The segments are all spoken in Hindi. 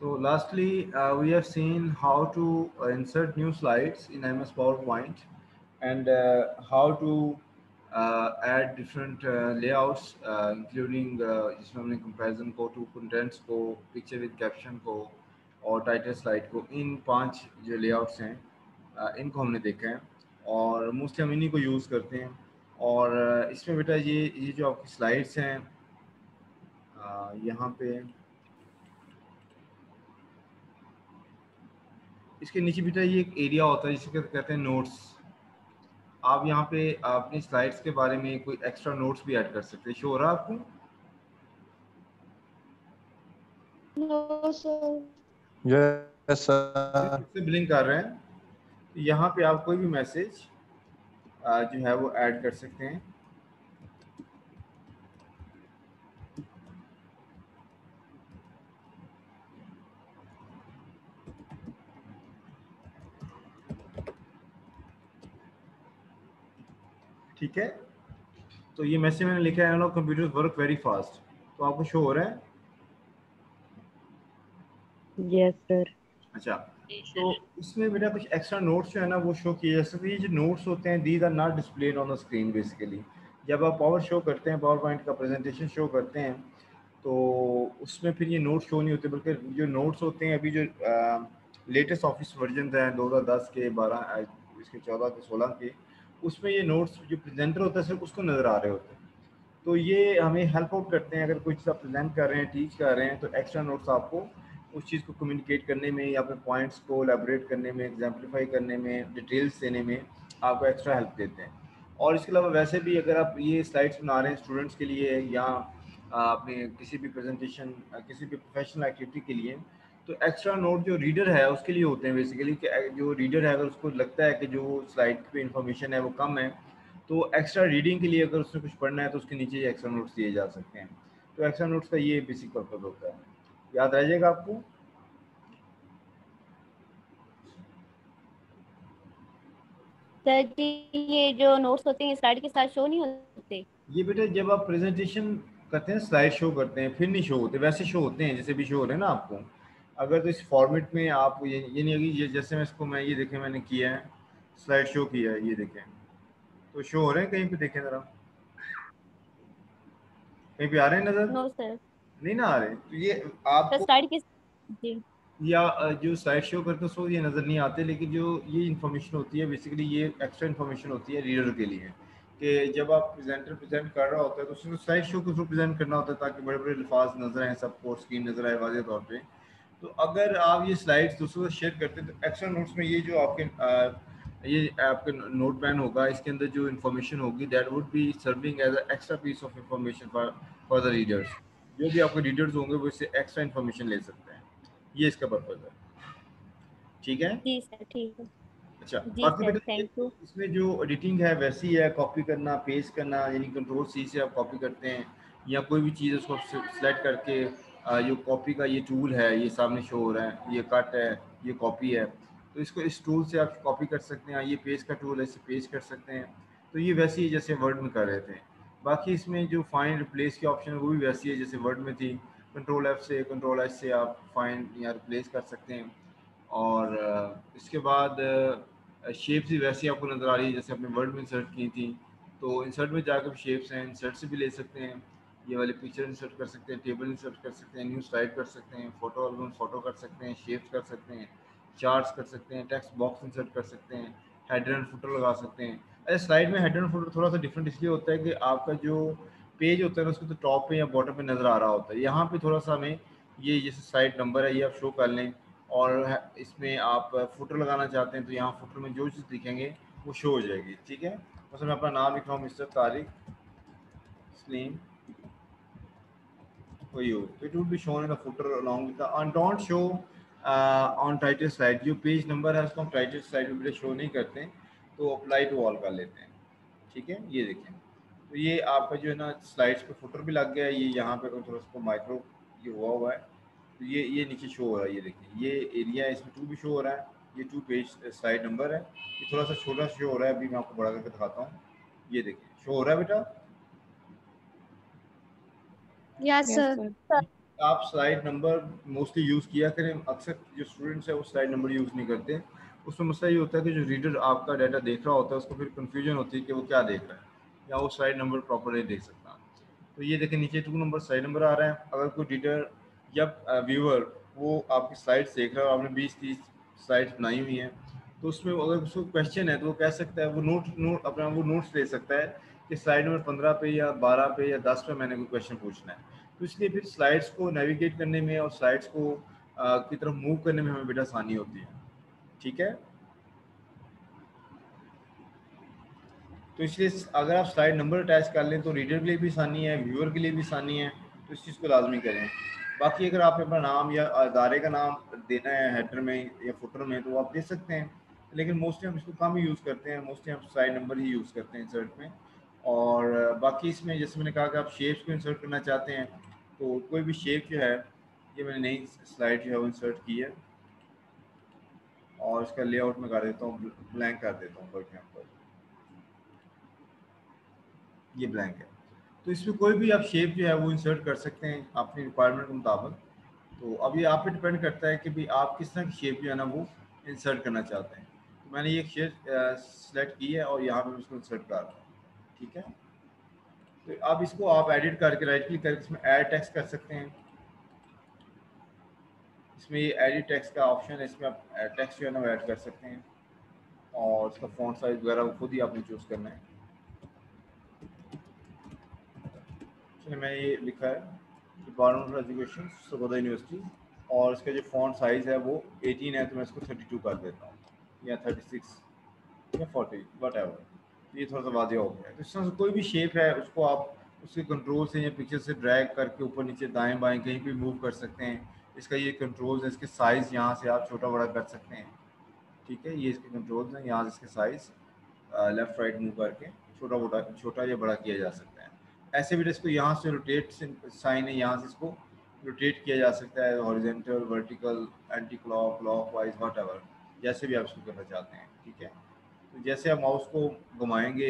So lastly, we have seen how to insert new slides in MS PowerPoint and how to add different layouts, including जिसमें हमने comparison को to contents को picture with caption को और title slide को इन 5 जो layouts हैं इनको हमने देखा है और मोस्टली हम इन्हीं को यूज़ करते हैं और इसमें बेटा ये जो आपकी स्लाइड्स हैं यहाँ पे इसके नीचे बेटा ये एक एरिया होता है जिसे कहते हैं नोट्स। आप यहाँ पे अपनी स्लाइड्स के बारे में कोई एक्स्ट्रा नोट्स भी ऐड कर सकते हैं। शो हो रहा है आपको? No sir. Yes sir. से ब्लिंक कर रहे हैं तो यहाँ पे आप कोई भी मैसेज जो है वो ऐड कर सकते हैं। ठीक है, तो ये मैसेज मैंने लिखा है कंप्यूटर्स वर्क वेरी फास्ट, तो आपको शो हो रहा है? Yes sir. अच्छा, तो इसमें बेटा कुछ एक्स्ट्रा नोट्स जो है ना वो शो किए जा सकते हैं। ये जो नोट्स होते हैं these are not displayed on the screen. Basically जब आप पावर शो करते हैं, पावर पॉइंट का प्रेजेंटेशन शो करते हैं तो उसमें फिर ये नोट्स शो नहीं होते, बल्कि जो नोट्स होते हैं अभी जो लेटेस्ट ऑफिस वर्जन हैं 2010 के 12 इसके 14 के 16 के, उसमें ये नोट्स जो प्रेजेंटर होता है सिर्फ उसको नज़र आ रहे होते हैं। तो ये हमें हेल्प आउट करते हैं अगर कोई चीज़ आप प्रेजेंट कर रहे हैं, टीच कर रहे हैं, तो एक्स्ट्रा नोट्स आपको उस चीज़ को कम्युनिकेट करने में या फिर पॉइंट्स को एलैबोरेट करने में, एग्जाम्पलीफाई करने में, डिटेल्स देने में आपको एक्स्ट्रा हेल्प देते हैं। और इसके अलावा वैसे भी अगर आप ये स्लाइड्स बना रहे हैं स्टूडेंट्स के लिए या अपने किसी भी प्रेजेंटेशन, किसी भी प्रोफेशनल एक्टिविटी के लिए, तो एक्स्ट्रा नोट जो रीडर है उसके लिए होते हैं। बेसिकली कि जो रीडर है अगर उसको लगता है कि जो स्लाइड पे इंफॉर्मेशन है वो कम है, तो एक्स्ट्रा रीडिंग के लिए अगर उसने कुछ पढ़ना है तो उसके नीचे ये एक्स्ट्रा नोट्स दिए जा सकते हैं। तो एक्स्ट्रा नोट्स का ये बेसिक पर्पज होता है, याद रह जाएगा आपको। सर जी ये जो नोट्स होते हैं स्लाइड के साथ शो नहीं होते? ये बेटा जब आप प्रेजेंटेशन करते हैं, स्लाइड शो करते हैं, फिर नहीं शो होते, वैसे शो होते हैं जैसे भी शो हो रहे हैं ना आपको। अगर तो इस फॉर्मेट में आप ये नहीं होगी, ये जैसे मैं इसको ये देखें मैंने किया है, स्लाइड शो किया है, ये देखें तो शो हो रहे हैं कहीं पे, देखें ज़रा कहीं पे आ रहे हैं नज़र? No sir. नहीं ना आ रहे, तो ये आपको स्लाइड के जी या जो स्लाइड शो करते हैं सो ये नज़र नहीं आते, लेकिन जो ये इन्फॉर्मेशन होती है बेसिकली ये एक्स्ट्रा इन्फॉर्मेशन होती है रीडर के लिए कि जब आप प्रेजेंटर प्रेजेंट कर रहा होता है तो उसको स्लाइड शो के थ्रू प्रेजेंट करना होता है ताकि बड़े बड़े अल्फाज नजर आए, सबको स्क्रीन नजर आए वाज़ेह तौर पे। तो अगर आप ये स्लाइड्स दूसरों से शेयर करते हैं तो एक्स्ट्रा नोट्स में ये जो ये आपके नोट पैन होगा, इसके अंदर जो इन्फॉर्मेशन होगी that would be serving as extra piece of information for the readers. जो भी आपके रीडर्स होंगे वो इससे एक्स्ट्रा इन्फॉर्मेशन ले सकते हैं, ये इसका पर्पज है। ठीक है जी सर, ठीक है। अच्छा, जी बाकी सर, बेटा थैंक यू। इसमें जो एडिटिंग है वैसी है, कॉपी करना पेस्ट करना, यानी कंट्रोल सी से आप कॉपी करते हैं या कोई भी चीज़ उसको सेलेक्ट करके जो कॉपी का ये टूल है ये सामने शो हो रहा है, ये कट है, ये कॉपी है, तो इसको इस टूल से आप कॉपी कर सकते हैं। ये पेस्ट का टूल है, इसे पेस्ट कर सकते हैं। तो ये वैसी है जैसे वर्ड में कर रहे थे। बाकी इसमें जो फाइंड रिप्लेस की ऑप्शन है वो भी वैसी है जैसे वर्ड में थी, कंट्रोल एफ से कंट्रोल एच से आप फाइंड या रिप्लेस कर सकते हैं। और इसके बाद शेप्स भी वैसी आपको नज़र आ रही है जैसे आपने वर्ड में इंसर्ट की थी, तो इंसर्ट में जाकर शेप्स हैं, इंसर्ट से भी ले सकते हैं। ये वाले पिक्चर इंसर्ट कर सकते हैं, टेबल इंसर्ट कर सकते हैं, न्यू स्लाइड कर सकते हैं, फोटो एल्बम फोटो कर सकते हैं, शेप्स कर सकते हैं, चार्ट्स कर सकते हैं, टेक्स्ट बॉक्स इंसर्ट कर सकते हैं, हेडर एंड फुटर लगा सकते हैं। अरे स्लाइड में हेडर एंड फुटर थोड़ा सा डिफरेंट इसलिए होता है कि आपका जो पेज होता है ना उसको तो टॉप पे या बॉटम पे नज़र आ रहा होता है। यहाँ पे थोड़ा सा हमें ये जैसे साइड नंबर है ये आप शो कर लें, और इसमें आप फुटर लगाना चाहते हैं तो यहाँ फुटर में जो चीज़ दिखेंगे वो शो हो जाएगी। ठीक है, बस मैं अपना नाम लिख रहा हूँ, mister Tariq Salim for you, so it would be shown in the footer along with the, and don't show on title slide। जो पेज नंबर है उसको हम टाइटल स्लाइड में शो नहीं करते हैं, तो अप्लाई टू ऑल कर लेते हैं। ठीक है, ये देखें तो ये आपका जो है ना स्लाइड्स पे फुटर भी लग गया है। ये यहाँ पे थोड़ा सा माइक्रो ये हुआ है, तो ये नीचे शो हो रहा है। ये देखिए ये एरिया है, इसमें 2 भी शो हो रहा है, ये 2 पेज स्लाइड नंबर है। ये थोड़ा सा छोटा शो हो रहा है, अभी मैं आपको बड़ा करके दिखाता हूँ। ये देखिए शो हो रहा है बेटा। Yes yes sir. सर। आप स्लाइड नंबर मोस्टली यूज़ किया करें। अक्सर जो स्टूडेंट्स है वो स्लाइड नंबर यूज़ नहीं करते। उसमें मसला ये होता है कि जो रीडर आपका डाटा देख रहा होता है उसको फिर कन्फ्यूजन होती है कि वो क्या देख रहा है या वो स्लाइड नंबर प्रॉपर नहीं देख सकता। तो ये देखें नीचे 2 नंबर स्लाइड नंबर आ रहा है। अगर कोई रीडर या व्यूअर वो आपकी स्लाइड्स देख रहा है और आपने 20-30 स्लाइड्स बनाई हुई हैं, तो उसमें अगर उसको क्वेश्चन है तो वो कह सकता है, वो नोट अपना वो नोट्स ले सकता है कि स्लाइड नंबर 15 पे या 12 पे या 10 पे मैंने कोई क्वेश्चन पूछना है। तो इसलिए फिर स्लाइड्स को नेविगेट करने में और स्लाइड्स को की तरफ मूव करने में हमें बेटा आसानी होती है। ठीक है, तो इसलिए अगर आप स्लाइड नंबर अटैच कर लें तो रीडर के लिए भी आसानी है, व्यूअर के लिए भी आसानी है। तो इस चीज़ को लाजमी करें। बाकी अगर आप अपना नाम या अदारे का नाम देना है हेडर में या फुटर में तो आप दे सकते हैं, लेकिन मोस्टली हम इसको कम ही यूज़ करते हैं। मोस्टली हम स्लाइड नंबर ही यूज़ करते हैं इंसर्ट में। और बाकी इसमें जैसे मैंने कहा कि आप शेप्स को इंसर्ट करना चाहते हैं तो कोई भी शेप जो है, ये मैंने नई स्लाइड जो है वो इंसर्ट की है और इसका लेआउट में कर देता हूँ, ब्लैंक कर देता हूँ फॉर एग्जाम्पल, ये ब्लैंक है। तो इसमें कोई भी आप शेप जो है वो इंसर्ट कर सकते हैं अपनी रिक्वायरमेंट के मुताबिक। तो अब ये आप पे डिपेंड करता है कि भाई आप किस तरह की शेप जो है ना वो इंसर्ट करना चाहते हैं। तो मैंने ये शेप सेलेक्ट की है और यहाँ पे उसको इंसर्ट कर रहा हूँ। ठीक है, तो अब इसको आप एडिट करके राइट क्लिक करके इसमें ऐड टेक्स्ट कर सकते हैं। इसमें ये एडिट टेक्स्ट का ऑप्शन है, इसमें आप टेक्स्ट जो है ना वो ऐड कर सकते हैं और उसका फॉन्ट साइज वगैरह खुद ही आपने चूज़ करना है। चलिए मैं ये लिखा है department of education Sargodha university और इसका जो फॉन्ट साइज़ है वो 18 है, तो मैं इसको 32 कर देता हूँ या 36 या 40 वट एवर। ये थोड़ा सा वादिया हो गया है। तो इस तरह से कोई भी शेप है उसको आप उसके कंट्रोल से या पिक्चर से ड्रैग करके ऊपर नीचे दाएं बाएं कहीं भी मूव कर सकते हैं। इसका ये कंट्रोल्स है, इसके साइज़ यहाँ से आप छोटा बड़ा कर सकते हैं। ठीक है, ये इसके कंट्रोल्स हैं, यहाँ से इसके साइज़ लेफ़्ट राइट मूव करके छोटा या बड़ा किया जा सकता है। ऐसे भी इसको यहाँ से रोटेट साइन है, यहाँ से इसको रोटेट किया जा सकता है, horizontal, vertical, anti clock, clock wise, what ever, जैसे भी आप इसको करना चाहते हैं। ठीक है, तो जैसे आप माउस को घुमाएंगे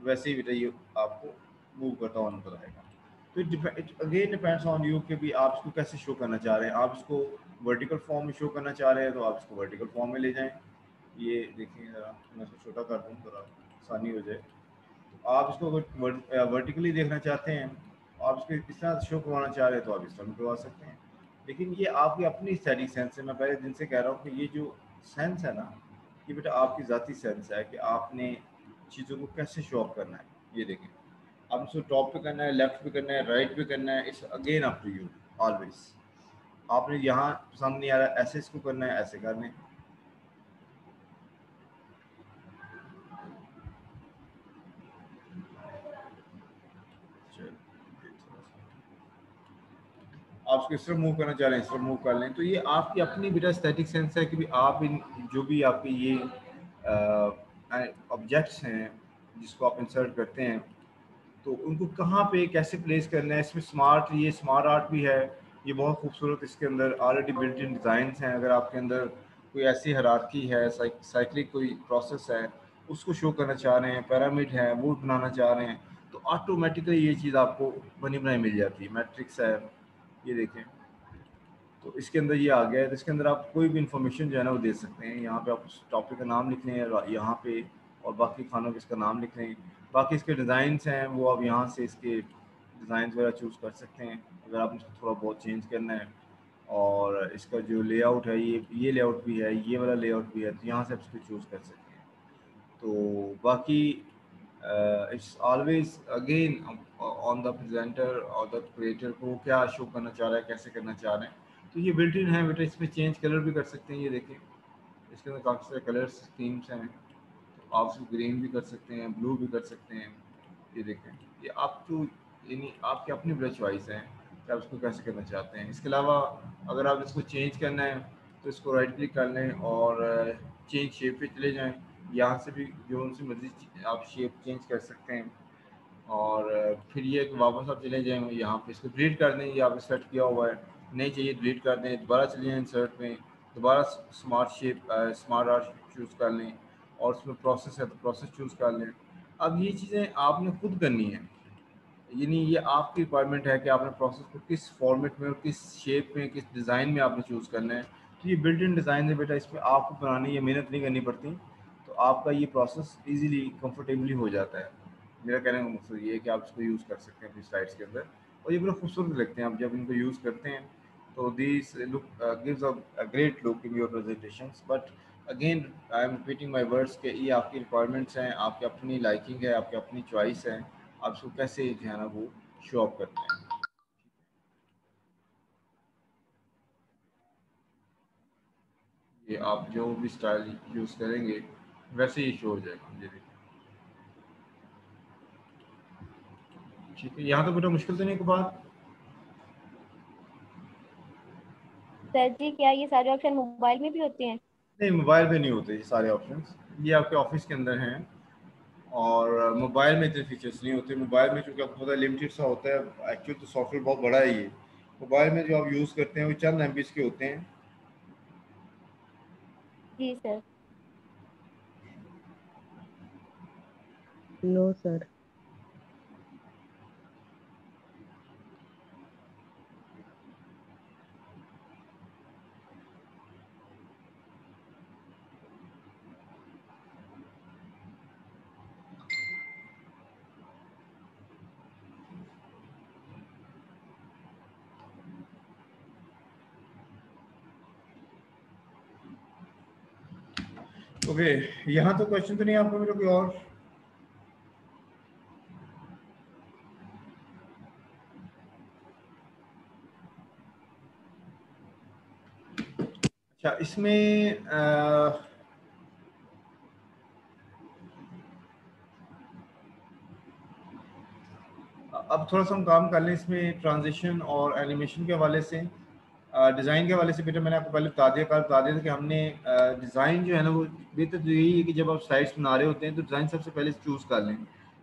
वैसे ही बेटा ये आपको मूव करता हुआ नजर आएगा। तो it again depends on you कि भी आप इसको कैसे शो करना चाह रहे हैं। आप इसको वर्टिकल फॉर्म में शो करना चाह रहे हैं तो आप इसको वर्टिकल फॉर्म में ले जाएं। ये देखिए ज़रा मैं इसको छोटा कर दूँ थोड़ा आसानी हो जाए। तो आप इसको वर्टिकली देखना चाहते हैं, आप इसको इस तरह शो करवाना चाह रहे हैं तो आप इस तरह करवा सकते हैं। लेकिन ये आपकी अपनी स्टैटिक सेंस है। मैं पहले दिन से कह रहा हूँ कि ये जो सेंस है ना, ये बेटा आपकी ज़ाती सेंस है कि आपने चीज़ों को कैसे शो ऑफ करना है। ये देखें, आप इसको टॉप पे करना है, लेफ्ट पे करना है, राइट पे करना है, it's again up to you always. आपने यहाँ पसंद नहीं आ रहा ऐसे इसको करना है, ऐसे करना है। आप इसको इस तरह मूव करना चाह रहे हैं, इस तरह मूव कर लें। तो ये आपकी अपनी बेटा स्टैटिक सेंस है कि भी आप इन जो भी आपके ये ऑब्जेक्ट्स हैं जिसको आप इंसर्ट करते हैं तो उनको कहाँ पे कैसे प्लेस करना है। इसमें ये स्मार्ट आर्ट भी है, ये बहुत खूबसूरत। इसके अंदर ऑलरेडी बिल्ट इन डिज़ाइंस हैं। अगर आपके अंदर कोई ऐसी हायरार्की है, साइक्लिक कोई प्रोसेस है उसको शो करना चाह रहे हैं, पिरामिड है वो बनाना चाह रहे हैं, तो ऑटोमेटिकली ये चीज़ आपको बनी बनाई मिल जाती है। मैट्रिक्स है, ये देखें, तो इसके अंदर ये आ गया है। तो इसके अंदर आप कोई भी इंफॉर्मेशन जो है ना वो दे सकते हैं। यहाँ पे आप उस टॉपिक का नाम लिख लें यहाँ पे, और बाकी खानों के इसका नाम लिख लें। बाकी इसके डिज़ाइंस हैं वो आप यहाँ से इसके डिज़ाइन वगैरह चूज़ कर सकते हैं अगर आप इसको थोड़ा बहुत चेंज करना है। और इसका जो लेआउट है ये लेआउट भी है, ये वाला लेआउट भी है, तो यहाँ से आप इसको चूज़ कर सकते हैं। तो बाकी it's always again on the presenter और द क्रिएटर को क्या शो करना चाह रहा है, कैसे करना चाह रहे हैं। तो ये बिल्ट इन है बेटा, इसमें चेंज कलर भी कर सकते हैं। ये देखिए इसके अंदर काफ़ी सारे कलर स्कीम्स हैं, तो आप इसको ग्रीन भी कर सकते हैं, ब्लू भी कर सकते हैं। ये देखें, ये आप तो यानी आपकी अपनी ब्रश चॉइस है कि आप इसको कैसे करना चाहते हैं। इसके अलावा अगर आप इसको चेंज करना है तो इसको राइट क्लिक कर लें और चेंज शेप पे चले जाएं। यहाँ से भी जो उनसे मर्जी आप शेप चेंज कर सकते हैं। और फिर ये कि वापस आप चले जाएँ यहाँ पे, इसको डिलीट कर दें। ये आपने सेट किया हुआ है, नहीं चाहिए डिलीट कर दें। दोबारा चले जाएँ इंसर्ट में, दोबारा स्मार्ट आर्ट चूज़ कर लें और उसमें प्रोसेस है तो प्रोसेस चूज़ कर लें। अब ये चीज़ें आपने खुद करनी है। यानी ये आपकी रिक्वायरमेंट है कि आपने प्रोसेस को किस फॉर्मेट में और किस शेप में, किस डिज़ाइन में आपने चूज़ करना है। तो ये बिल्ट इन डिज़ाइन है बेटा, इसमें आपको बनाने या मेहनत नहीं करनी पड़ती, तो आपका ये प्रोसेस इजीली कंफर्टेबली हो जाता है। मेरा कहने का मकसद ये है कि आप इसको यूज़ कर सकते हैं अपनी स्लाइड्स के अंदर, और ये बड़ा खूबसूरत लगते हैं। आप जब इनको यूज़ करते हैं तो this look gives a great look in your presentations. But again I am repeating my words कि ये आपकी रिक्वायरमेंट्स हैं, आपकी अपनी लाइकिंग है, आपकी अपनी चॉइस है, आप इसको कैसे जो है ना वो शो ऑफ करते हैं। ये आप जो भी स्टाइल यूज़ करेंगे वैसे ही शो हो जाएगा। ये देखिए, ठीक है। यहाँ तो बेटा मुश्किल तो नहीं कोई बात? सर जी क्या ये सारे ऑप्शन मोबाइल में भी होते हैं? नहीं, मोबाइल पे नहीं होते ये सारे ऑप्शंस, ये आपके ऑफिस के अंदर हैं, और मोबाइल में इतने फीचर्स नहीं होते। मोबाइल में चूँकि आपको पता है लिमिटेड सा होता है, एक्चुअली तो सॉफ्टवेयर बहुत बड़ा है ये। मोबाइल में जो आप यूज़ करते हैं वो चंद एमबीज़ के होते हैं। जी सर। No, sir. ओके, यहाँ तो क्वेश्चन तो नहीं आपको मेरे कोई और? अच्छा, इसमें अब थोड़ा सा हम काम कर लें इसमें ट्रांजिशन और एनिमेशन के हवाले से। डिज़ाइन के हवाले से बेटा मैंने आपको पहले बता दिया था कि हमने डिज़ाइन जो है ना वो बेहतर तो यही है कि जब आप स्लाइड्स बना रहे होते हैं तो डिज़ाइन सबसे पहले चूज़ कर लें।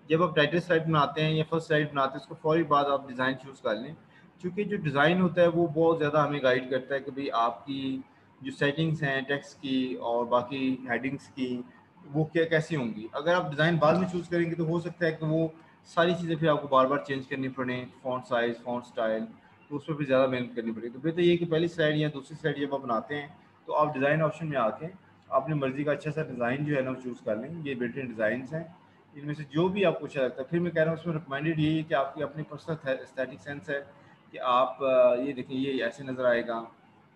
जब आप टाइटल स्लाइड बनाते हैं या फर्स्ट स्लाइड बनाते हैं उसको फौरी बाद आप डिज़ाइन चूज़ कर लें, क्योंकि जो डिज़ाइन होता है वो बहुत ज़्यादा हमें गाइड करता है कि भाई आपकी जो सेटिंग्स हैं टेक्स्ट की और बाकी हेडिंग्स की वो क्या कैसी होंगी। अगर आप डिज़ाइन बाद में चूज़ करेंगे तो हो सकता है कि वो सारी चीज़ें फिर आपको बार बार चेंज करनी पड़े, फ़ॉन्ट साइज़, फ़ॉन्ट स्टाइल, तो उसमें भी ज़्यादा मेहनत करनी पड़ेगी। तो बेहतर ये है कि पहली स्लाइड या दूसरी स्लाइड जब आप बनाते हैं तो आप डिज़ाइन ऑप्शन में आके अपनी मर्ज़ी का अच्छा सा डिज़ाइन जो है ना वो चूज़ कर लें। ये बिल्ट इन डिज़ाइंस हैं, इनमें से जो भी आपको अच्छा लगता है। फिर मैं कह रहा हूँ उसमें रिकमेंडेड यही है कि आपकी अपनी पर्सनल एस्थेटिक सेंस है कि आप ये देखिए ये ऐसे नज़र आएगा,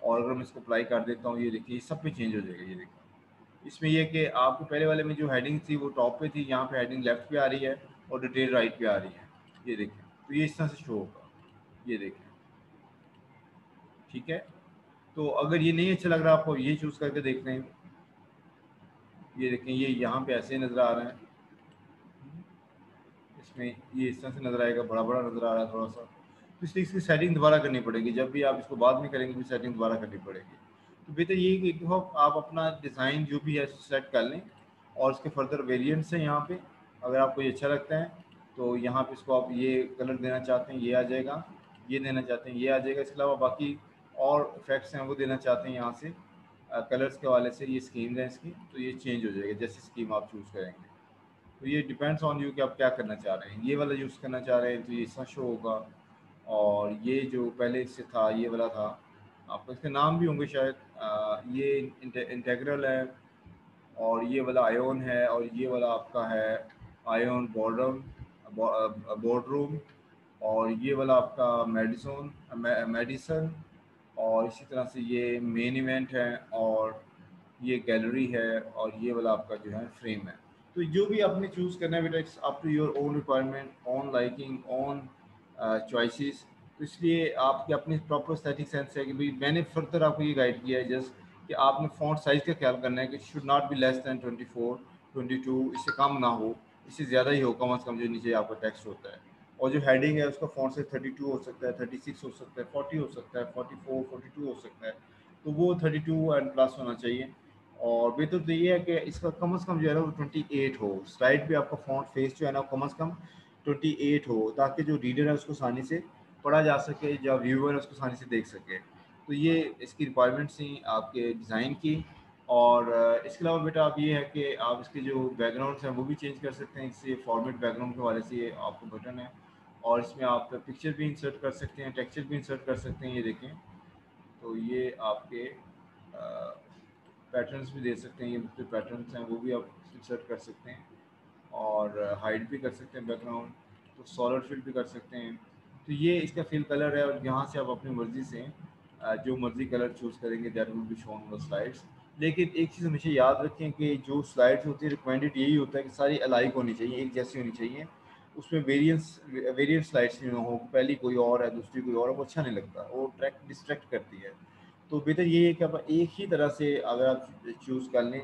और अगर मैं इसको अप्लाई कर देता हूँ ये देखिए ये सब पे चेंज हो जाएगा। ये देखिए इसमें ये कि आपको पहले वाले में जो हेडिंग थी वो टॉप पे थी, यहाँ पे हेडिंग लेफ्ट पे आ रही है और डिटेल राइट पे आ रही है। ये देखिए, तो ये इस तरह से शो होगा। ये देखिए, ठीक है। तो अगर ये नहीं अच्छा लग रहा आपको, ये चूज़ करके देख लें। ये देखें ये यहाँ पे ऐसे नज़र आ रहा है, इसमें ये इस तरह से नज़र आएगा, बड़ा बड़ा नज़र आ रहा है थोड़ा सा, तो इसलिए इसकी सेटिंग दोबारा करनी पड़ेगी। जब भी आप इसको बाद में करेंगे भी सेटिंग दोबारा करनी पड़ेगी। तो बेहतर ये है कि एक दफ़ा आप अपना डिज़ाइन जो भी है सेलेक्ट कर लें, और इसके फर्दर वेरिएंट्स हैं यहाँ पे। अगर आपको ये अच्छा लगता है तो यहाँ पे इसको आप ये कलर देना चाहते हैं ये आ जाएगा, ये देना चाहते हैं ये आ जाएगा। इसके अलावा बाकी और इफेक्ट्स हैं वो देना चाहते हैं यहाँ से कलर्स के हवाले से, ये स्कीम है इसकी, तो ये चेंज हो जाएगा जैसे स्कीम आप चूज़ करेंगे। तो ये डिपेंड्स ऑन यू कि आप क्या करना चाह रहे हैं। ये वाला यूज़ करना चाह रहे हैं तो ये इस तरह शो होगा, और ये जो पहले इससे था ये वाला था, आपको इसके नाम भी होंगे शायद। ये इंटेग्रल है, और ये वाला आयोन है, और ये वाला आपका है आयोन बॉर्डर बोर्डरूम, और ये वाला आपका मेडिसन, और इसी तरह से ये मेन इवेंट है, और ये गैलरी है, और ये वाला आपका जो है फ्रेम है। तो जो भी आपने चूज़ करना है बेटा it's up to your own requirement, own liking, own choices. तो इसलिए आपकी अपनी प्रॉपर एस्थेटिक सेंस है कि भाई मैंने फर्दर आपको ये गाइड किया है जस्ट कि आपने फ़ॉन्ट साइज़ का ख्याल करना है कि should not be less than 24, 22, इससे कम ना हो, इससे ज़्यादा ही हो कम अज़ कम जो नीचे आपका टेक्स्ट होता है। और जो हेडिंग है उसका फ़ॉन्ट साइज़ 32 हो सकता है, 36 हो सकता है, 40 हो सकता है, 44, 42 हो सकता है। तो वो 32 एंड प्लस होना चाहिए। और बेहतर तो ये है कि इसका कम से कम जो है ना वो 28 हो, स्लाइड पे आपका फ़ॉन्ट फेस जो है ना कम से कम 28 हो, ताकि जो रीडर है उसको आसानी से पढ़ा जा सके, जो व्यूअर है उसको आसानी से देख सके। तो ये इसकी रिक्वायरमेंट्स थी आपके डिज़ाइन की। और इसके अलावा बेटा आप ये है कि आप इसके जो बैकग्राउंड्स हैं वो भी चेंज कर सकते हैं, इससे फॉर्मेट बैकग्राउंड के हवाले से ये आपको बटन है। और इसमें आप पिक्चर भी इंसर्ट कर सकते हैं, टेक्सचर भी इंसर्ट कर सकते हैं। ये देखें, तो ये आपके पैटर्न्स भी दे सकते हैं, ये मुख्तलिफ पैटर्न्स हैं वो भी आप इंसर्ट कर सकते हैं, और हाइड भी कर सकते हैं बैकग्राउंड, तो सॉलिड फिल भी कर सकते हैं। तो ये इसका फिल कलर है, और यहाँ से आप अपनी मर्ज़ी से जो मर्ज़ी कलर चूज़ करेंगे that will be shown on the slides. लेकिन एक चीज़ हमेशा याद रखें कि जो स्लाइड्स होती है रिकमेंडेड यही होता है कि सारी अलाइक होनी चाहिए, एक जैसी होनी चाहिए, उसमें वेरिएंट स्लाइड्स नहीं हो, पहली कोई और है दूसरी कोई और है, वो अच्छा नहीं लगता, वो डिस्ट्रैक्ट करती है। तो बेहतर ये है कि आप एक ही तरह से अगर आप चूज़ कर लें,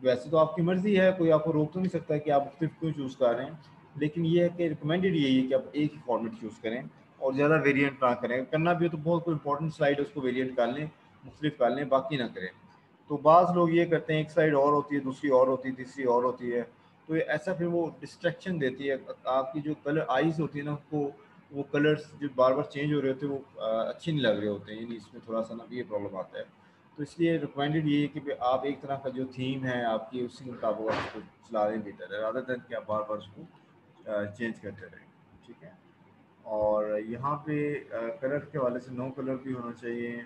वैसे तो आपकी मर्ज़ी है, कोई आपको रोक तो नहीं सकता कि आप मुख्तलिफ क्यों चूज़ कर रहे हैं, लेकिन ये है कि रिकमेंडेड यही है कि आप एक ही फॉर्मेट चूज़ करें और ज़्यादा वेरिएंट ना करें। करना भी हो तो बहुत कोई इंपॉर्टेंट स्लाइड है उसको वेरिएंट कर लें, मुख्तलिफ कर लें, बाकी ना करें। तो बाज़ लोग ये करते हैं एक स्लाइड और होती है, दूसरी और होती है, तीसरी और होती है, तो ये ऐसा फिर वो डिस्ट्रैक्शन देती है। आपकी जो कलर आइज़ होती है ना, उसको वो कलर्स जो बार बार चेंज हो रहे होते हैं वो अच्छे नहीं लग रहे होते हैं, यानी इसमें थोड़ा सा ना ये प्रॉब्लम आता है। तो इसलिए रिकमेंडेड ये है कि आप एक तरह का जो थीम है आपकी उसी के मुताबिक आप उसको चला दें बेहतर है, रादर देन कि आप बार बार उसको चेंज करते रहें। ठीक है, और यहाँ पे कलर के हवाले से नो कलर भी होना चाहिए।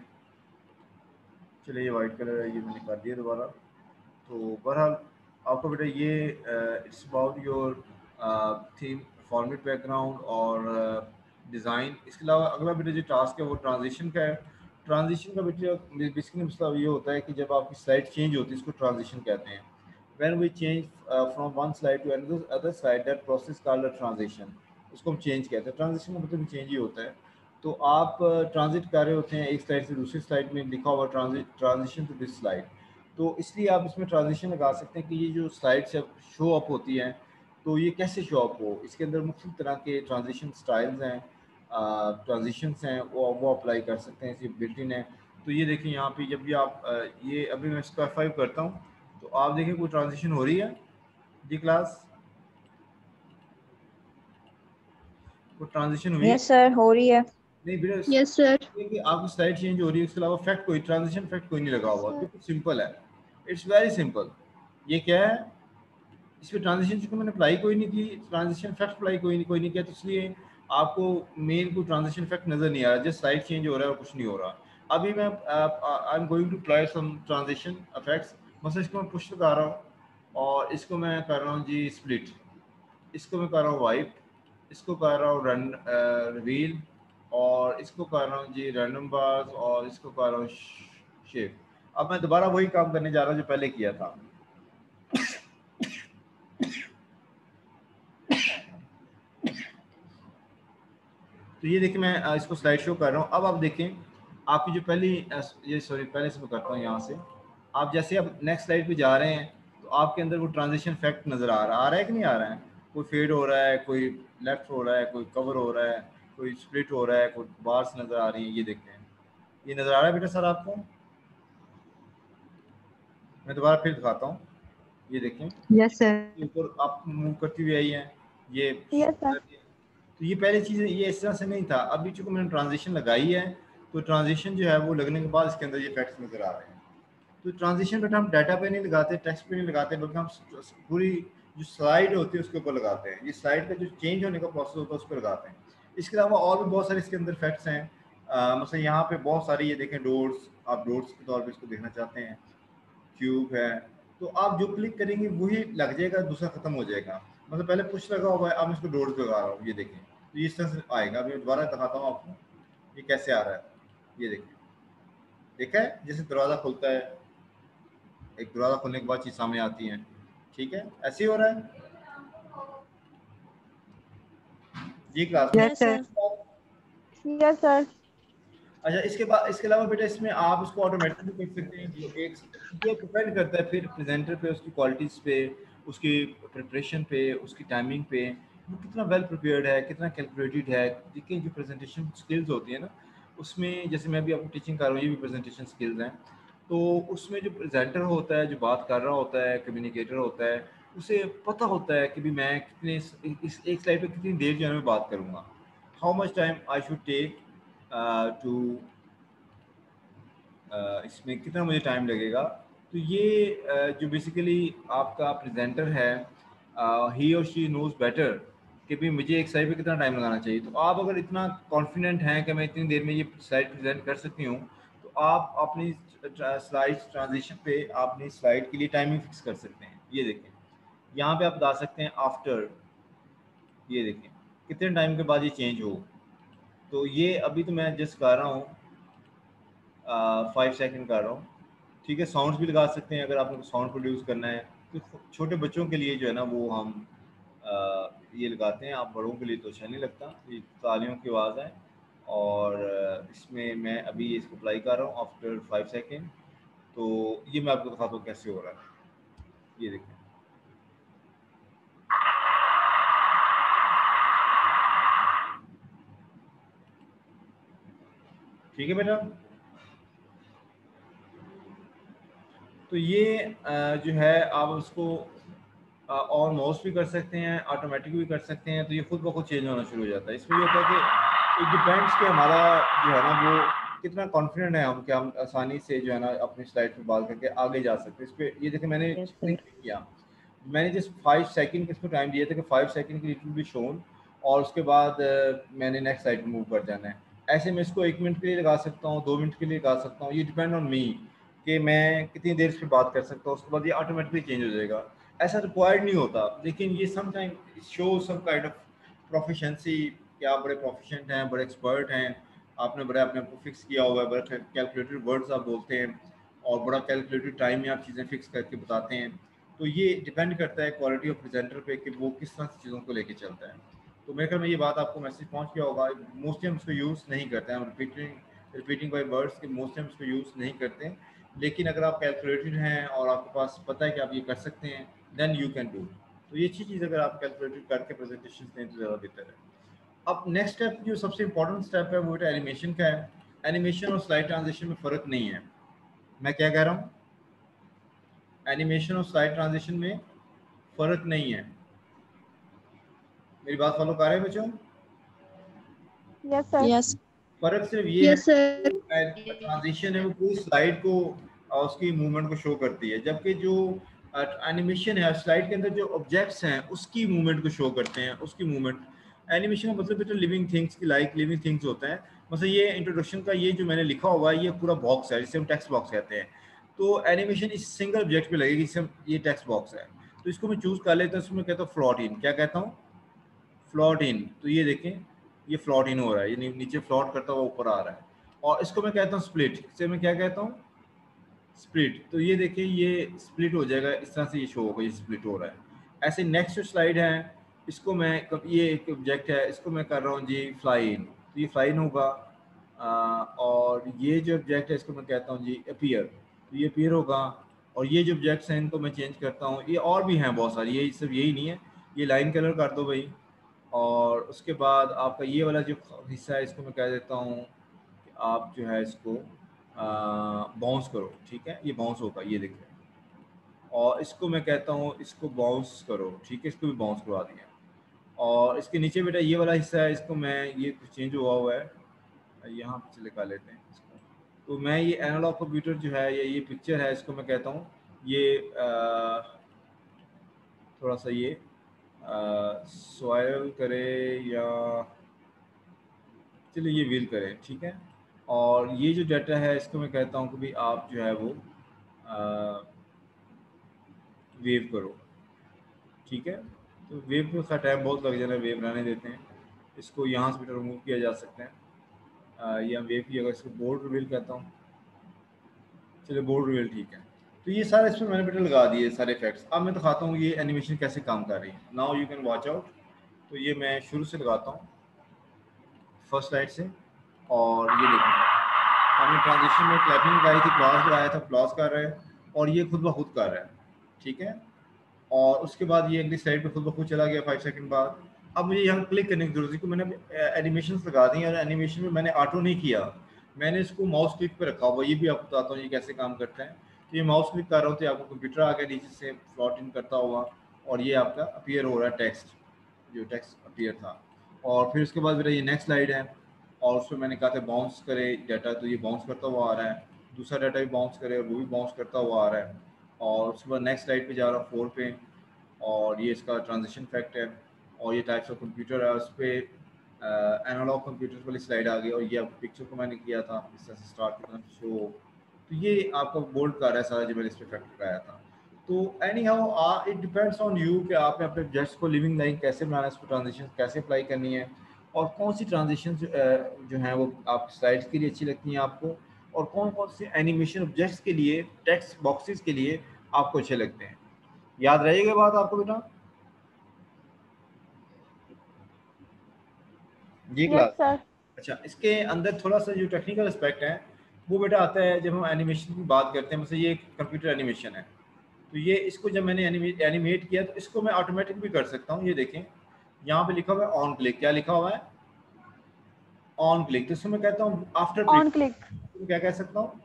चलिए ये वाइट कलर है, ये मैंने कर दिया दोबारा। तो बहरहाल आपको बेटा ये it's about your theme, format, background और डिज़ाइन। इसके अलावा अगला बेटा जो टास्क है वो ट्रांजिशन का है। ट्रांजिशन का बेटा बेसिकली मतलब ये होता है कि जब आपकी स्लाइड चेंज होती है, इसको ट्रांजिशन कहते हैं। When we change from one slide to other slide, that process called a transition, उसको हम चेंज कहते हैं। ट्रांजिशन का मतलब चेंज ही होता है। तो आप ट्रांजिट कर रहे होते हैं एक स्लाइड से दूसरी स्लाइड में, लिखा हुआ ट्रांजिशन टू दिस स्लाइड, तो इसलिए आप इसमें ट्रांजिशन लगा सकते हैं कि ये जो स्लाइड्स शो अप होती हैं तो ये कैसे शो अप हो। इसके अंदर मुख्तलिफ तरह के ट्रांजिशन स्टाइल्स हैं, ट्रांजिशंस हैं, वो अप्लाई कर सकते हैं, ये बिल्ट इन है। तो ये देखिए यहाँ पे जब भी आप ये अभी मैं इसका F5 करता हूँ तो आप देखें कोई ट्रांजिशन हो रही है जी क्लास, कोई ट्रांजिशन हुई है? यस सर, हो रही है। नहीं बेटा, यस सर। कि आपकी स्लाइड चेंज हो रही है, उसके अलावा फैक्ट कोई ट्रांजिशन फैक्ट कोई नहीं लगा हुआ, बिल्कुल सिंपल है, इट्स वेरी सिंपल। ये क्या है, इसमें ट्रांजिशन चूंकि मैंने अप्लाई कोई नहीं की, ट्रांजिशन फैक्ट अप्लाई कोई नहीं किया, तो इसलिए आपको मेन कोई ट्रांजिशन फैक्ट नजर नहीं आ रहा, जस्ट स्लाइड चेंज हो रहा है और कुछ नहीं हो रहा। अभी मैं I am going to apply some transition effects. मतलब इसको मैं पुश लगा रहा हूँ और इसको मैं कर रहा हूँ जी स्प्लिट, इसको मैं कर रहा हूँ वाइप, इसको कर रहा हूँ रन रिवील, और इसको कर रहा हूँ जी रैंडम बार्स, और इसको कर रहा हूँ शेप। अब मैं दोबारा वही काम करने जा रहा हूँ जो पहले किया था। तो ये देखिए मैं इसको स्लाइड शो कर रहा हूँ। अब आप देखें आपकी जो पहली ये सॉरी पहले से मैं करता हूँ यहाँ से, आप जैसे अब नेक्स्ट स्लाइड पे जा रहे हैं तो आपके अंदर वो ट्रांजिशन फैक्ट नज़र आ रहा है कि नहीं आ रहा है? कोई फेड हो रहा है, कोई लेफ्ट हो रहा है, कोई कवर हो रहा है, कोई स्प्लिट हो रहा है, कोई बार्स नज़र आ रही हैं। ये देखते हैं, ये नज़र आ रहा है बेटा सर आपको? मैं दोबारा फिर दिखाता हूँ, ये देखें यस सर। ऊपर आप मूव करती हुई आई हैं ये। Yes sir. तो ये पहली चीज़ ये इस तरह से नहीं था, अभी चूंकि मैंने ट्रांजिशन लगाई है तो ट्रांजिशन जो है वो लगने के बाद इसके अंदर ये फैक्ट्स नज़र आ रहे हैं। तो ट्रांजिशन बेटा हम डाटा पे नहीं लगाते, टेक्स्ट पे नहीं लगाते, बल्कि हम पूरी जो स्लाइड होती है उसके ऊपर लगाते हैं। ये स्लाइड का जो चेंज होने का प्रोसेस होता है उस पर लगाते हैं। इसके अलावा और भी बहुत सारे इसके अंदर फैक्ट्स हैं। मतलब यहाँ पे बहुत सारी ये देखें डोर्स, आप डोर्स के तौर पर इसको देखना चाहते हैं, क्यूब है, तो आप जो क्लिक करेंगे वही लग जाएगा, दूसरा खत्म हो जाएगा। मतलब पहले पुश लगा हुआ है, अब इसको डोर्स लगा रहा हूँ, ये देखें तो ये इस तरह से आएगा। अभी दोबारा दिखाता हूँ आपको ये कैसे आ रहा है। ये देखिए, देखा है जैसे दरवाज़ा खुलता है, एक दरवाज़ा खुलने के बाद चीज़ सामने आती है, ठीक है, ऐसे ही हो रहा है जी क्लास में। Yes sir. Yes sir. अच्छा, इसके अलावा बेटा इसमें आप इसको ऑटोमेटिक भी कर सकते हैं। जो एक ये डिपेंड करता है फिर प्रेजेंटर पे, उसकी क्वालिटीज़ पे, उसकी प्रिपरेशन पे, उसकी टाइमिंग पे, वो कितना वेल प्रिपेयर्ड है, कितना कैलकुलेटेड है। देखिए जो प्रेजेंटेशन स्किल्स होती है ना, उसमें जैसे मैं भी आपको टीचिंग कर रहा हूँ, ये भी प्रेजेंटेशन स्किल्स हैं, तो उसमें जो प्रेजेंटर होता है, जो बात कर रहा होता है, कम्युनिकेटर होता है, उसे पता होता है कि भी मैं कितने इस एक स्लाइड पे कितनी देर जो है मैं बात करूँगा, how much time I should take to इसमें कितना मुझे टाइम लगेगा। तो ये जो बेसिकली आपका प्रेजेंटर है, ही और शी नोज़ बेटर कि भी मुझे एक स्लाइड पे कितना टाइम लगाना चाहिए। तो आप अगर इतना कॉन्फिडेंट हैं कि मैं इतनी देर में ये स्लाइड प्रेजेंट कर सकती हूँ, तो आप अपनी स्लाइड ट्रांजिशन पे अपनी स्लाइड के लिए टाइमिंग फिक्स कर सकते हैं। ये देखें, यहाँ पे आप बता सकते हैं आफ्टर, ये देखें कितने टाइम के बाद ये चेंज हो। तो ये अभी तो मैं जस्ट कर रहा हूँ 5 सेकंड कर रहा हूँ, ठीक है। साउंड्स भी लगा सकते हैं अगर आपको साउंड प्रोड्यूस करना है। तो छोटे बच्चों के लिए जो है ना वो हम ये लगाते हैं, आप बड़ों के लिए तो अच्छा नहीं लगता। ये तालियों की आवाज़ है और इसमें मैं अभी इसको अप्लाई कर रहा हूँ आफ्टर 5 सेकेंड। तो ये मैं आपको दिखाता हूँ कैसे हो रहा है। ये देखें, ठीक है बेटा। तो ये जो है आप उसको ऑन माउस भी कर सकते हैं, ऑटोमेटिक भी कर सकते हैं। तो ये खुद ब खुद चेंज होना शुरू हो जाता है। इसमें ये होता है कि इट डिपेंड्स कि हमारा जो है ना वो कितना कॉन्फिडेंट है हम कि हम आसानी से जो है ना अपनी स्लाइड पे बात करके आगे जा सकते हैं। इस पर ये देखिए मैंने किया, मैंने जस्ट 5 सेकंड इसको टाइम दिया था कि 5 सेकंड के लिए इट विल बी शोन, और उसके बाद मैंने नेक्स्ट स्लाइड पे मूव कर जाना है। ऐसे मैं इसको 1 मिनट के लिए लगा सकता हूँ, 2 मिनट के लिए लगा सकता हूँ। ये डिपेंड ऑन मी कि मैं कितनी देर से बात कर सकता हूँ। उसके बाद ये ऑटोमेटिकली चेंज हो जाएगा। ऐसा रिक्वायर्ड नहीं होता, लेकिन ये sometime show some kind of proficiency कि आप बड़े प्रोफिशिएंट हैं, बड़े एक्सपर्ट हैं, आपने बड़ा अपने आप को फिक्स किया हुआ है, बड़ा कैलकुलेटेड वर्ड्स आप बोलते हैं और बड़ा कैलकुलेटेड टाइम में आप चीज़ें फिक्स करके बताते हैं। तो ये डिपेंड करता है क्वालिटी ऑफ प्रेजेंटर पे कि वो किस तरह से चीज़ों को लेके चलता है। तो मेरे ख्याल में ये बात आपको मैसेज पहुंच गया होगा। मोस्टली हम इसको यूज़ नहीं करते हैं, रिपीटिंग बाय वर्ड्स के मोस्टली हम इसको यूज़ नहीं करते हैं। लेकिन अगर आप कैलकुलेटेड हैं और आपके पास पता है कि आप ये कर सकते हैं, देन यू कैन डू। तो ये अच्छी चीज़ अगर आप कैलकुलेटेड करके प्रेजेंटेशन दें तो ज़्यादा बेहतर है। अब नेक्स्ट स्टेप जो सबसे इंपॉर्टेंट स्टेप है वो एनिमेशन का है। एनिमेशन और स्लाइड ट्रांजिशन में फ़र्क नहीं है। मैं क्या कह रहा हूँ, एनिमेशन और स्लाइड ट्रांजिशन में फ़र्क नहीं है। मेरी बात फॉलो कर रहे हैं बच्चों? Yes sir. यस फ़र्क सिर्फ ये है, यस सर। ट्रांजिशन है वो पूरी स्लाइड को उसकी मूवमेंट को शो करती है, जबकि जो एनिमेशन है स्लाइड के अंदर जो ऑब्जेक्ट्स हैं उसकी मूवमेंट को शो करते हैं, उसकी मूवमेंट। एनिमेशन का मतलब तो लिविंग थिंग्स की लाइक लिविंग थिंग्स होते हैं। मतलब ये इंट्रोडक्शन का ये जो मैंने लिखा हुआ है ये पूरा बॉक्स है जिसे हम टेक्स्ट बॉक्स कहते हैं। तो एनिमेशन इस सिंगल ऑब्जेक्ट पे लगेगी, जिसे ये टेक्स्ट बॉक्स है। तो इसको मैं चूज कर लेता हूँ, इसमें कहता हूँ फ्लॉट इन। क्या कहता हूँ? फ्लॉट इन। तो ये देखें, ये फ्लॉट इन हो रहा है, ये नीचे फ्लॉट करता हुआ ऊपर आ रहा है। और इसको मैं कहता हूँ स्प्लिट। इसे मैं क्या कहता हूँ? स्प्लिट। तो ये देखिए ये स्प्लिट हो जाएगा, इस तरह से ये शो होगा, ये स्प्लिट हो रहा है। ऐसे नेक्स्ट स्लाइड है, इसको मैं ये एक ऑब्जेक्ट है, इसको मैं कर रहा हूँ जी फ्लाई इन। तो ये फ्लाई इन होगा। और ये जो ऑब्जेक्ट है इसको मैं कहता हूँ जी अपीयर। तो ये अपीयर होगा। और ये जो ऑब्जेक्ट्स हैं इनको मैं चेंज करता हूँ, ये और भी हैं बहुत सारी, ये सिर्फ यही नहीं है। ये लाइन कलर कर दो भाई। और उसके बाद आपका ये वाला जो हिस्सा है इसको मैं कह देता हूँ कि आप जो है इसको बाउंस करो, ठीक है। ये बाउंस होगा, ये देखिए। और इसको मैं कहता हूँ इसको बाउंस करो, ठीक है। इसको भी बाउंस करवा दिया। और इसके नीचे बेटा ये वाला हिस्सा है, इसको मैं ये कुछ चेंज हुआ है, यहाँ पे चले कर लेते हैं इसको। तो मैं ये एनालॉग कंप्यूटर जो है ये पिक्चर है, इसको मैं कहता हूँ ये थोड़ा सा ये स्वाइरल करे या चलिए ये व्हील करें, ठीक है। और ये जो डाटा है इसको मैं कहता हूँ कि भाई आप जो है वो वेव करो, ठीक है। तो वेव का टाइम बहुत लग जाना है, वेव रहने देते हैं। इसको यहाँ से बेटा रिमूव किया जा सकता है या वेव की, अगर इसको बोर्ड रिवील कहता हूँ, चलिए बोर्ड रिवील ठीक है। तो ये सारा इसमें मैंने बेटा लगा दिए सारे इफेक्ट्स। अब मैं दिखाता हूँ ये एनिमेशन कैसे काम कर रही है। Now you can watch out. तो ये मैं शुरू से लगाता हूँ फर्स्ट स्लाइड से। और ये देखिए हमने ट्रांजिशन में क्लैपिंग लगाई थी, क्लॉज लगाया था, क्लॉज कर रहा है और ये खुद ब खुद कर रहा है, ठीक है। और उसके बाद ये अगली स्लाइड पे खुद ब खुद चला गया 5 सेकंड बाद। अब मुझे यहाँ क्लिक करने की जरूरत है, क्योंकि मैंने एनिमेशन लगा दी और एनिमेशन में मैंने ऑटो नहीं किया, मैंने इसको माउस क्लिक पे रखा हुआ। ये भी आपको बताता हूँ ये कैसे काम करता है। तो ये माउस क्लिक कर रहा हूँ तो आपको कंप्यूटर आ गया नीचे से फ्लॉट इन करता हुआ, और ये आपका अपीयर हो रहा है टेक्स्ट, जो टेक्स्ट अपीयर था। और फिर उसके बाद मेरा ये नेक्स्ट स्लाइड है, और उसमें मैंने कहा था बाउंस करे डाटा, तो ये बाउंस करता हुआ आ रहा है। दूसरा डाटा भी बाउंस करे और वो भी बाउंस करता हुआ आ रहा है। और उसके बाद नेक्स्ट स्लाइड पे जा रहा हूँ 4 पे, और ये इसका ट्रांजिशन इफेक्ट है। और ये टाइप्स ऑफ कंप्यूटर है, उस पर एनालॉग कंप्यूटर वाली स्लाइड आ गई, और ये आपको पिक्चर को मैंने किया था इस तरह से स्टार्ट की तरफ शो। तो ये आपका बोल्ड कर रहा है सारा, जब मैंने इस पर फैक्टर लगाया था। तो any how it depends on you कि आपने अपने ऑब्जेक्ट्स को लिविंग लाइन कैसे बनाना है, इसको ट्रांजिशन कैसे अप्लाई करनी है, और कौन सी ट्रांजिशन जो हैं वो आप स्लाइड्स के लिए अच्छी लगती हैं आपको, और कौन कौन से एनिमेशन ऑब्जेक्ट्स के लिए, टेक्स्ट बॉक्सेस के लिए आपको अच्छे लगते हैं। याद रहेगा बात आपको बेटा? जी Yes, क्लास। sir. अच्छा, इसके अंदर थोड़ा सा जो टेक्निकल एस्पेक्ट है वो बेटा आता है जब हम एनिमेशन की बात करते हैं। मतलब ये कंप्यूटर एनिमेशन है, तो ये इसको जब मैंने एनिमेट किया तो इसको मैं ऑटोमेटिक भी कर सकता हूँ। ये देखें यहाँ पे लिखा हुआ है ऑन क्लिक। क्या लिखा हुआ है? On click. तो इसको मैं कहता हूँ आफ्टर On click. प्रीवियस। क्या कह सकता हूँ?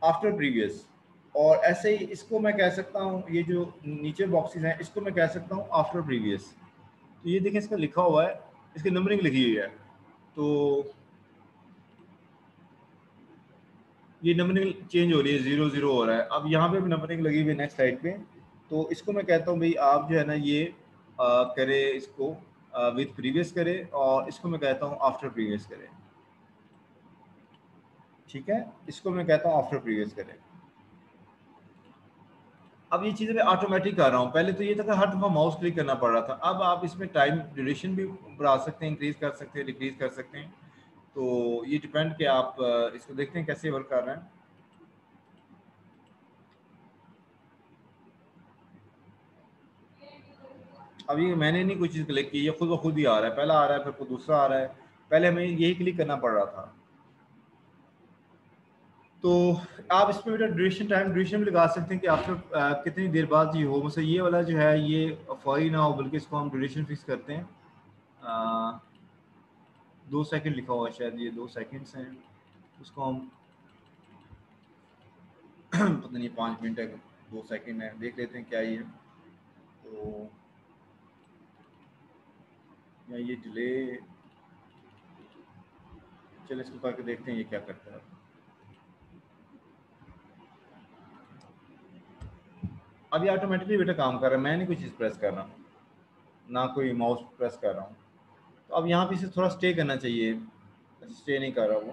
After previous. और ऐसे ही इसको मैं कह सकता हूँ, ये जो नीचे बॉक्सेस हैं इसको मैं कह सकता हूँ आफ्टर प्रीवियस। तो ये देखें इसका लिखा हुआ है, इसकी नंबरिंग लिखी हुई है, तो ये नंबरिंग चेंज हो रही है, 0 0 हो रहा है। अब यहाँ पे भी नंबरिंग लगी हुई है नेक्स्ट साइड पे। तो इसको मैं कहता हूँ भाई आप जो है ना ये करे इसको विद प्रीवियस करे, और इसको मैं कहता हूँ आफ्टर प्रीवियस करे। ठीक है, इसको मैं कहता हूँ आफ्टर प्रीवियस करे। अब ये चीज़ें मैं ऑटोमेटिक कर रहा हूँ। पहले तो ये था कि हर दफ़ा माउस क्लिक करना पड़ रहा था। अब आप इसमें टाइम ड्यूरेशन भी बढ़ा सकते हैं, इंक्रीज कर सकते हैं, डिक्रीज कर सकते हैं। तो ये डिपेंड कि आप इसको देखते हैं कैसे वर्क कर रहे हैं। अभी मैंने नहीं कोई चीज़ क्लिक की, ये खुद ब खुद ही आ रहा है। पहला आ रहा है, फिर कोई दूसरा आ रहा है। पहले हमें यही क्लिक करना पड़ रहा था। तो आप इसमें बेटा ड्यूरेशन भी लगा सकते हैं कि आफ्टर कितनी देर बाद ये हो। मतलब ये वाला जो है ये फौरी ना हो, बल्कि इसको हम ड्यूरेशन फिक्स करते हैं। 2 सेकंड लिखा हुआ है शायद, ये 2 सेकंड्स हैं। उसको हम पता नहीं 5 मिनट है 2 सेकंड है, देख लेते हैं क्या ये। तो या ये डिले, चलिए इसको करके देखते हैं ये क्या करता है। अब ये ऑटोमेटिकली बेटा काम कर रहा है, मैं नहीं कोई चीज़ प्रेस कर रहा हूँ, ना कोई माउस प्रेस कर रहा हूँ। तो अब यहाँ पे इसे थोड़ा स्टे करना चाहिए, स्टे नहीं कर रहा वो।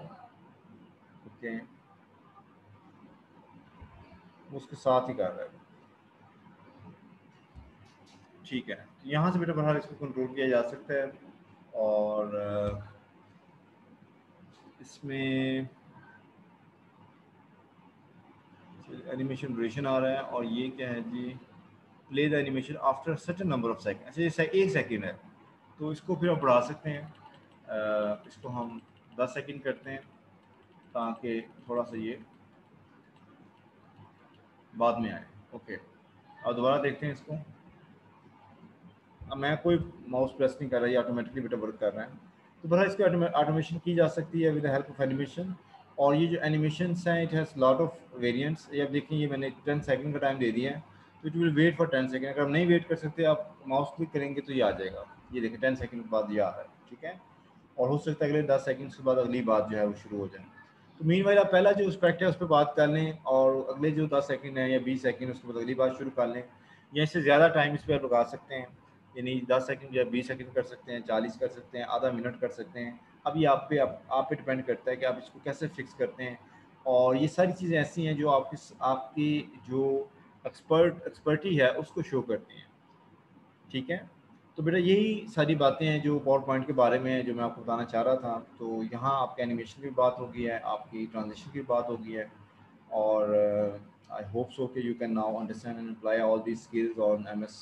ओके, वो उसके साथ ही कर रहा है। ठीक है, तो यहाँ से बेटा बहरहाल इसको कंट्रोल किया जा सकता है। और इसमें एनिमेशन ड्यूरेशन आ रहा है, और ये क्या है जी, play the animation after certain number of second. अच्छा, ये 1 सेकंड है, तो इसको फिर आप बढ़ा सकते हैं। इसको हम 10 सेकंड करते हैं ताकि थोड़ा सा ये बाद में आए। ओके, अब दोबारा देखते हैं इसको। अब मैं कोई माउस प्रेस नहीं कर रहा, ये ऑटोमेटिकली बेटा वर्क कर रहा है। तो बहरहाल इसकी ऑटोमेशन की जा सकती है with the help of animation. और ये जो एनिमेशंस हैं, it has lot of variants. ये अब देखिए, ये मैंने 10 सेकंड का टाइम दे दिया है, तो it will wait for 10 second. अगर आप नहीं वेट कर सकते, आप माउस क्लिक करेंगे तो ये आ जाएगा। ये देखिए 10 सेकंड के बाद ये आ रहा है। ठीक है, और हो सकता है अगले 10 सेकंड के बाद अगली बात जो है वो शुरू हो जाए। तो मीनवाइल आप पहला जो एस्पेक्ट है उस पर बात कर लें, और अगले जो 10 सेकंड है या 20 सेकंड उसके बाद अगली बात शुरू कर लें, या इससे ज़्यादा टाइम इस पर आप लगा सकते हैं। यानी 10 सेकंड या 20 सेकंड कर सकते हैं, 40 कर सकते हैं, आधा मिनट कर सकते हैं। अब ये आप पे डिपेंड करता है कि आप इसको कैसे फिक्स करते हैं। और ये सारी चीज़ें ऐसी हैं जो आपकी जो एक्सपर्टी है उसको शो करती हैं। ठीक है, तो बेटा यही सारी बातें हैं जो पावर पॉइंट के बारे में है, जो मैं आपको बताना चाह रहा था। तो यहाँ आपके एनिमेशन की बात होगी है, आपकी ट्रांजिशन की बात होगी है, और आई होप सो कि you can now understand and apply all these skills on MS